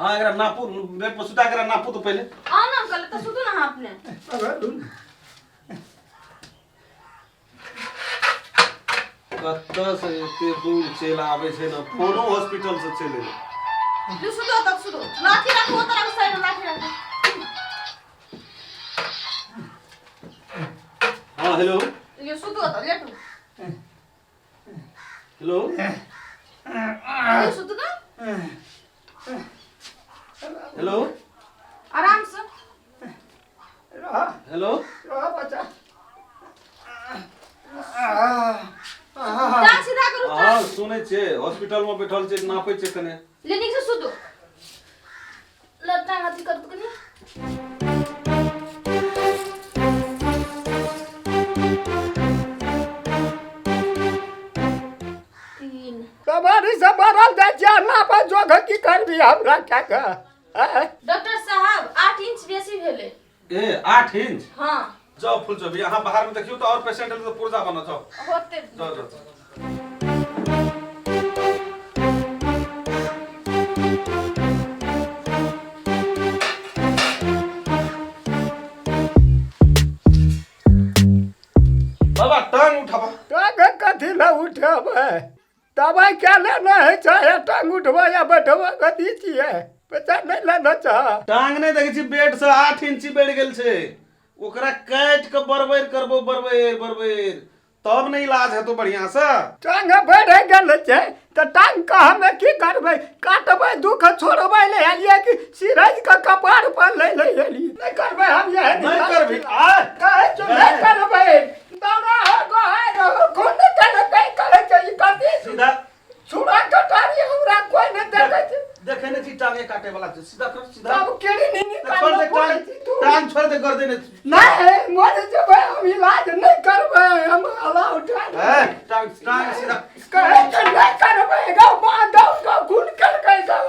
हाँ एकरा नापू बेड पर सुता के नापू तो पहले आओ ना अंकल तो सुतो ना आपने कत्ता से एते दूर चल आवे छे ना कोनो हॉस्पिटल से चले तू सुतो तक सुतो लाठी रखो तरह साइड में लाठी रखो हाँ हेलो ये सुतो तो लेटो हेलो ये सुतो तो हेलो आराम से हेलो बच्चा टांग सीधा करो हाँ सुने छे हॉस्पिटल में बैठल छे नापे छे कने लेनिक से सुतो लट्टा हाथी कर तो नहीं तीन सवारी से भरल जाय छै ना पर जोग की करबी हमरा क्या का डॉक्टर साहब 8 इंच बेसी भेले ए 8 इंच हां जाओ फुल चबी यहाँ बाहर में देखियो तो और पेशेंट है तो पुर्जा बना जाओ होते जाओ जाओ बाबा टांग उठाबा टांग कथी ला उठबै दवाई क्या लेना है चाहे टांग उठबै या बैठबै कथी छियै पैसा नहीं लेना चाह टांग नहीं देखै छी बेड से 8 इंची बढ़ गेल छे ओकरा काट के बरबैर करबो बरबैर तब नहीं इलाज हेतो बढ़िया से टांग बढ़ गेल छै त टांग का हमे की करबै काटबै दुख छोड़बै ले एलिए कि सिरज का कपार पर ले एलिए नहीं करबै हम ये नहीं करबी आ कहे जो नहीं करबै दाना हो गो है कोन करबै करे छै कथी सीधा छुड़ा कटारी हमरा कोई नहीं देखै छै देखे नहीं छी टांगे काटे वाला छै सीधा कर सीधा अब केड़ी नहीं छोड़ दे टांग छोड़ दे कर देने नहीं मर जबै हम इलाज नहीं करबै हम अलाउ उठा है टांग सीधा कहे कि नहीं करबै गौ बांधौ गौ खून करकै गौ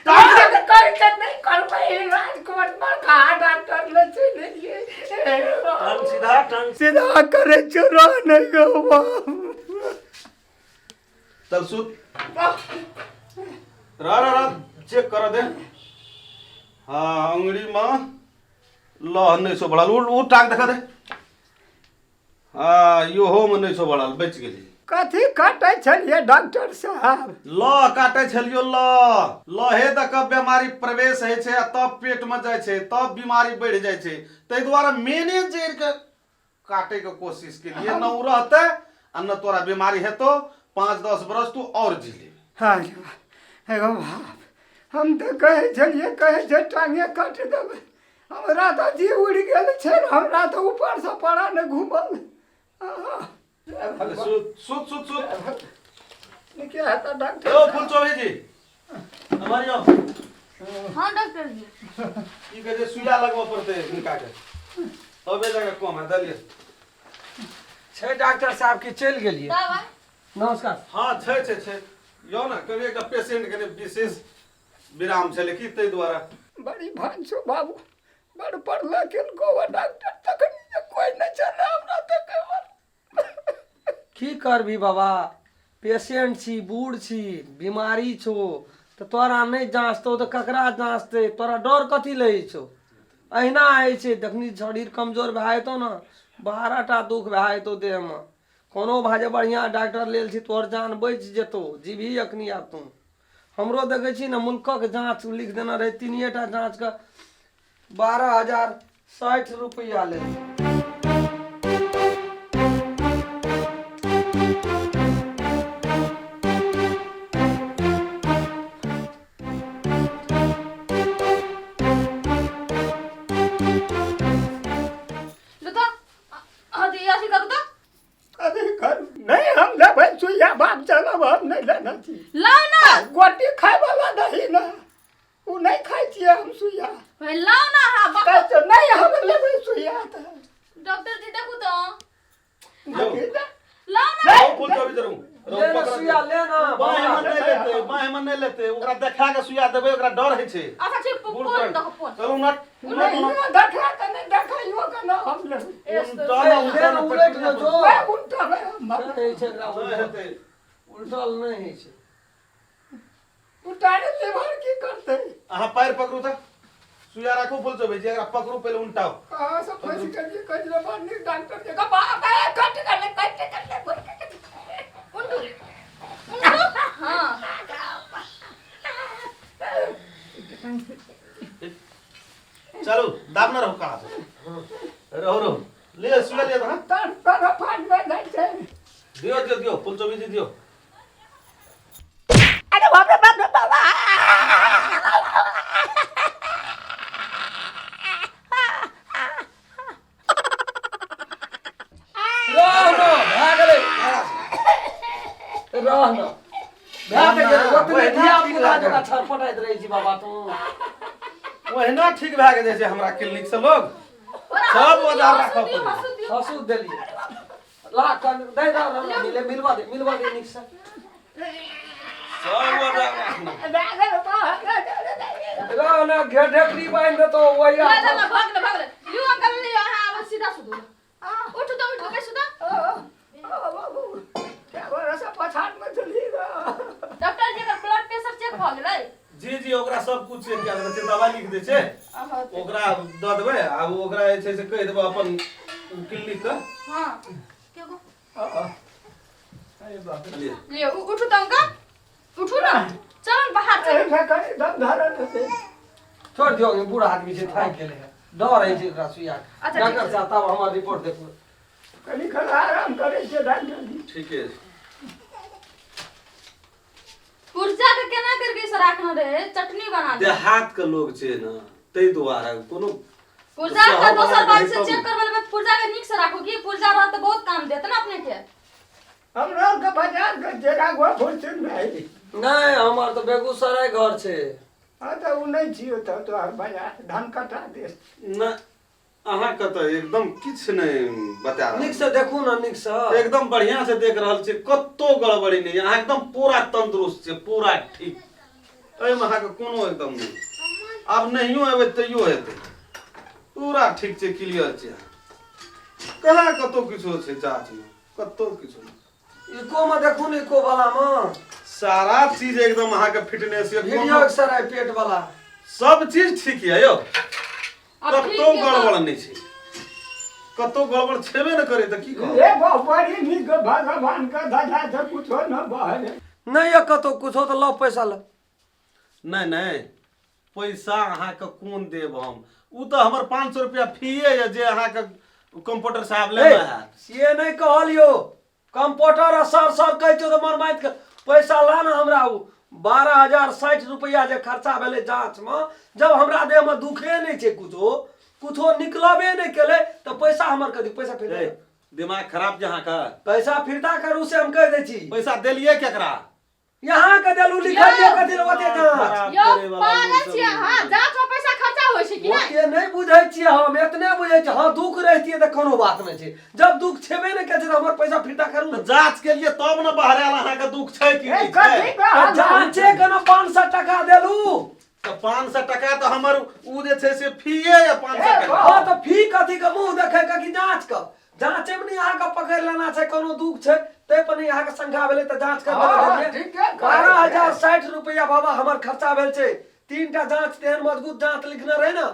टांग कहे कि नहीं करबै इलाज कोन बड़का डॉक्टर ले चलिए टांग सीधा करे चोरा नहीं गौ चल सुत रा चेक कर दे हाँ अंगड़ी में लह नहीं सो बढ़ल उ टांग देखा दे हाँ योहो में नहीं सो बढ़ल बच गेली कथी काटे छलिए डॉक्टर साहब लह काटे छलियो लहे तक बीमारी प्रवेश है छे तब पेट में जाय छे तब बीमारी बढ़ जाय छे तै द्वारा मेने जड़ के काटे के कोशिश के लिए न रहते आ न तोरा बीमारी हेतो 5-10 बरस तू और जी ले हाँ एगो बाप हम तो कहे छलिए कहे छै टांगे काट देबै हमरा तो जी उड़ गेल छै हमरा तो ऊपर से पड़ा न घूमल सुत क्या है तो डॉक्टर ओ फुल चौबे जी हमारी आओ हां डॉक्टर जी की कहे सुइया लगवा पड़ते इनका के तबे जगह कम है दलिए छै डॉक्टर साहब की चल गेलिए दवाई नमस्कार हाँ छे यो ना कभी एक पेशेंट के विशेष विराम छले की तै द्वारा बड़ी भांसो बाबू बड़ पढ़ला किनको डॉक्टर तक कोई न चले हमरा तक की करबी बाबा पेशेंट छी बूढ़ छी बीमारी छो तो तोरा नहीं जांचतो तो ककरा जांचते तोरा डर कथी ले छो अहिना है छै देखनी शरीर कमजोर भए तो ना 12टा दुख भए तो देह में कोनो भाजे बढ़िया डॉक्टर लेल छी तोर जान बच जेतो जीभी अखनी आब तू हमरो देखे छी ना मुल्कक जांच लिख देना रहे 3टा जांच का 12,060 रुपया ले लता हदी ऐसे करो तो कभी कर नहीं हम लेबै सुइया बाप चलब हम नहीं लेना छी लाओ ना गोटी खाए वाला नहीं ना उ नहीं खाई छियै हम सुइया भाई लाओ ना हां बाबा कहै नहीं हम लेबै सुइया त डॉक्टर जी देखो तो नहीं लाओ ना ओ फुल चौबे जरूर ले ना सुइया ले ना बाएं मन नहीं लेते ओकरा देखा के सुइया देबे ओकरा डर है छे अच्छा ठीक फोन दो फोन चलू ना देखा त नहीं देखाइयो के ना हम लेबै ले ना उलट न जो उल्टा नहीं छै एकरा हेते उल्टल नहीं छै उतारे लेबर की करते अहाँ पैर पकड़ू था सुइया राखू फुल चो भेजी अगर पकड़ू पहले उल्टाओ सब पैसे करिए कजरा बानी डॉक्टर के बाप है कट कर ले उंडू उंडू हाँ चलो दाब ना रहो कहाँ से रहो ले सुइया ले हाँ तन पर फाड़ में नहीं थे दियो फुल चो भेजी दियो अरे बाप रे बाबा रहन भाग गेल ओतने धिया पुता जका छरपटाइत रहै छी बाबा तू ओहिना ठीक भए गेल छै हमरा क्लिनिक से लोग सब औजार राखब पड़े हसू देलिए ला कन दे दा मिलवा दे निक से सब औजार राखना रहन घेढकरी बांध दे तो ओया भाग ले यू अंकल ले यहाँ अब सीधा सुधो उठ तो उठ के सुधा डॉक्टर जी का ब्लड प्रेशर चेक भ गेलै जी ओकरा सब कुछ चेक कए देबै दवाई लिख दै छै ओकरा द देबै आब ओकरा जे छै से कहि देबै अपन क्लिनिक के हां के गो अरे बाप ले ले उठू तो अंकल उठू ना चल बाहर चल छोड़ दियो ये बूढ़ा आदमी छै थाक गेलै है डर है छै एकरा सुइया अच्छा, डॉक्टर ठीक है। साहब तब हमर रिपोर्ट देखू कनी खड़ा आराम करे छै डॉक्टर जी ठीक है पुर्जा के केना करके से राखना रे चटनी बना दे देहात के लोग छै ना तै दुआरे कोनो पुर्जा का दोसर बात से चेक करबे में पुर्जा के निक से राखो की पुर्जा रहत तो बहुत काम देत ना अपने के हमरा के बाजार के जगह गो फुर्सत में है नहीं हमर तो बेगूसराय घर छै हां तो उ नहीं छियो तो हर बाजार धान कटा दे ना अहाँ के तो एकदम किछ नहीं बता रहल निक से देखू ना निक से एकदम बढ़िया से देख रहल छी कत्तो गड़बड़ी नहीं अहाँ एकदम पूरा तंदुरुस्त छै पूरा ठीक एमे अहाँ के कोनो एकदम नहीं अब नहियो एबै तैयो हेतै पूरा ठीक छै क्लियर छै कहाँ कतो किछो छै जांच में कतो किछो नहीं इको में देखू ने इको वाला में सारा चीज एकदम अहाँ के फिटनेस ये वीडियो एक्सरे पेट वाला सब चीज ठीक है यो अब ठीक कतो है गड़बड़ नहीं छै कतो गड़बड़ छेबे न करे त की कहब ए बड़ी निक भगवान का दया से कुछो न बहरे नहीं ये कतो कुछ हो तो लो पैसा लो नहीं पैसा अहाँ के कोन देब हम उ तो हमर 500 रुपया फीए है जे अहाँ के कंप्यूटर साहब ले है ये नहीं कहलियो कंप्यूटर सर कहै छौ तो मर माइत के पैसा ला ना हमरा उ 12,060 रुपया जे खर्चा भेले जांच में जब हमरा देह में दुखे नहीं छे कुछो निकलबे नहीं केले तो पैसा हमर कथी पैसा फिर ए, दिमाग खराब जहाँ का पैसा फिरता करू से हम कह दे छी पैसा देलिए केकरा यहाँ के देलू लिखलिए कथी ओते जांच यो पागल छी हां जांच में पैसा खर्चा होय छै कि नहीं ओते नहीं बुझै छी हम एतने बुझै छी हां दुख रहतिए त कोनो बात नहीं छै जब दुख छेबे नहीं करे हमर पैसा फिरता करू ना जांच के लिए तब न बहराल अहाँ के दुख छै कि ए नहीं कथी छै का जांचे के ना 500 टका देलू तो 500 टका तो हमर उ जे छै से फीए है 500 टका हां तो फी कथी के मुंह देखे के कि जांचे में नहीं यहाँ का पकड़ लेना छै कोनो दुख छै ते पर यहाँ के संख्या भेले त जांच कर हाँ, ठीक है, 12,060 रुपया बाबा हमर खर्चा भेल छै 3टा जांच तेहन मजबूत जांच लिखने रहे ना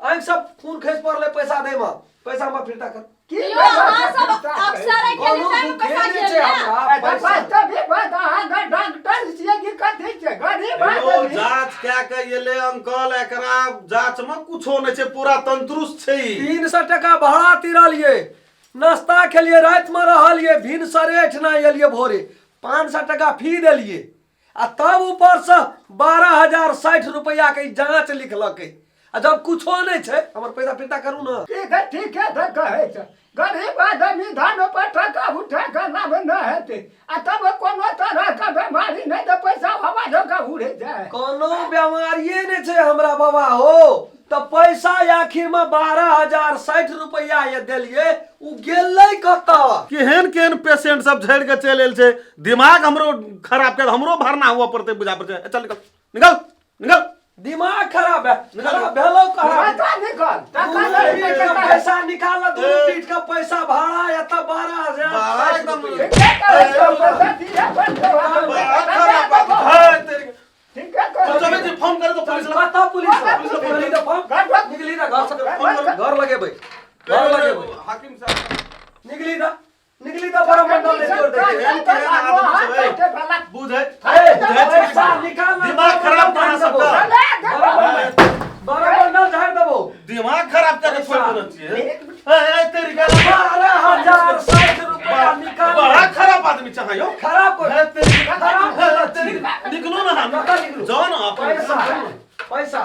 आंख सब खून खस पड़ले पैसा दे में पैसा हम फिरता कर की यो हां सब अक्सर है के लिए पैसा नहीं दे छै हमरा पैसा पैसा भी बता हां डॉक्टर छिए कि कथी छै गरीब एगो आदमी जांच क्या के एले अंकल एकरा जांच में कुछो नहीं छै पूरा तंदुरुस्त छै ई। 300 टका भाड़ा तिरलिए नाश्ता के लिए रात में रहलिए भिन सरेठ ना एलिए भोरे 500 टका फी देलिए आ तब ऊपर से 12,060 रुपया के जांच लिखलकै आ जब कुछो नहीं छै हमर पैसा फिरता करू ना ठीक है तो कहे छै गरीब आदमी धान पर टका उठा के लाभ न हेते आ तब कोनो तरह का बीमारी नहीं तो पैसा हवा धोका उड़े जाए कोनो बीमारिये नहीं छै हमरा बाबा हो तो पैसा आखिर में 12,060 रुपया ये देलिए उ गेलै कत केहन केहन पेशेंट सब झड़ के चल एल छै दिमाग हमरो खराब कर हमरो भरना हुआ पड़ते बुझा पड़ते चल निकल दिमाग खराब है खराब भेलो खराब पैसा निकल टका पीठ नहीं का पैसा पैसा निकाल दो पीठ का पैसा भाड़ा या तो 12,000 एकदम ठीक है तो पैसा दिया बंद खराब बात है तेरी ठीक है पुलिस ला कता पुलिस ला पुलिस ला निकली दा फोन निकली दा घर से घर लगे भाई घर लगे भाई हाकिम साहब निकली दा बड़ा मंडल ले छोड़ दे बुझे पैसा निकाल दिमाग खराब करना सबका बड़ा मंडल झाड़ देबो दिमाग खराब करके छोड़ देना चाहिए ए तेरी का 12,060 रुपया निकाल बड़ा खराब आदमी चाहिए खराब को है तेरी खराब तेरी निकलो ना हम कता निकलो जाओ ना पैसा अपन पैसा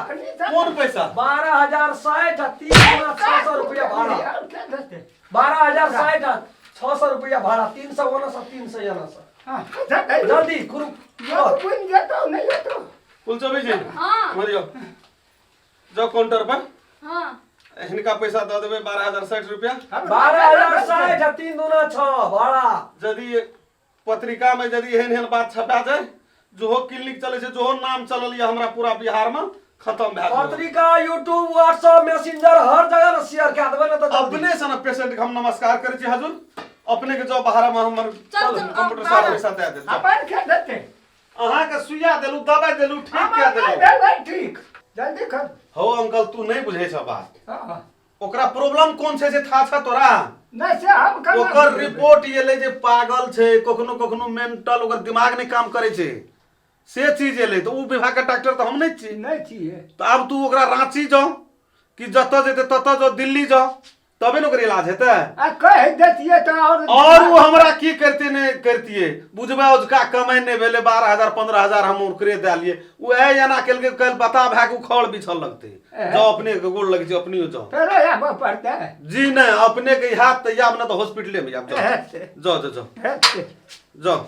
कौन पैसा 12,060 3,600 रुपया भाड़ा 12,060 600 रुपया भाड़ा 300 होना सब 300 जाना सब जल्दी कुरु पुलिस जी हाँ मरियो जाओ काउंटर पर हाँ इनका पैसा दे देबे 12,060 रुपया 12,060 3 दूना 6 भाड़ा यदि पत्रिका में यदि एहन बात छपा जाए जो क्लिनिक चले छै जो नाम चलल ये हमरा पूरा बिहार में खत्म भए गेल पत्रिका YouTube WhatsApp मैसेंजर हर जगह न शेयर कर देबे न त अपने से न पेशेंट के हम नमस्कार करे छी हजूर अपने के जो बाहर में हमर चल, कंप्यूटर साहब पैसा दे दे अहाँ के सुइया देलु दवाई देलु ठीक क्या देलु ठीक जल्दी कर हो अंकल तू नहीं बुझे छ बात हाँ ओकरा प्रॉब्लम कोन छै से था छ तोरा नहीं से हम कर ओकर रिपोर्ट ये ले जे पागल छै कखनो मेंटल ओकर दिमाग नहीं काम करे छै से चीज एले तो उ विभाग के डॉक्टर तो हम नहीं छी नहीं चाहिए तो अब तू ओकरा रांची जाओ कि जत जेते तत जो दिल्ली जाओ तबे न ओकर इलाज हेतै कह देतिए तो और वो हमरा की करते ने करतिए बुझबे उसका कमाई ने भेले 12,000 15,000 हम ओकरे देलिए उ ए जना केल के कल बता भए के खड़ बिछल लगते जाओ अपने के गोड़ लग जाओ अपनी जाओ तेरे यहाँ पड़ता है जी नहीं अपने के हाथ तैयार न तो हॉस्पिटल में जाओ जाओ जाओ जाओ जाओ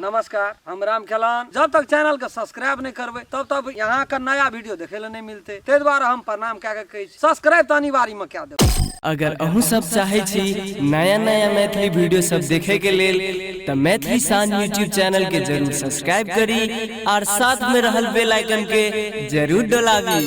नमस्कार हम राम खेलान जब तक चैनल के सब्सक्राइब नहीं करबे तब तक यहाँ का नया वीडियो देखे ला नहीं मिलते ते द्वारा हम प्रणाम क्या कहे सब्सक्राइब तो अनिवार्य में क्या देबो अगर अहू सब चाहे छी नया नया मैथिली वीडियो सब देखे के लेल तो मैथिली साँझ यूट्यूब चैनल के जरूर सब्सक्राइब करी और साथ में रहल बेल आइकन के जरूर दबावी।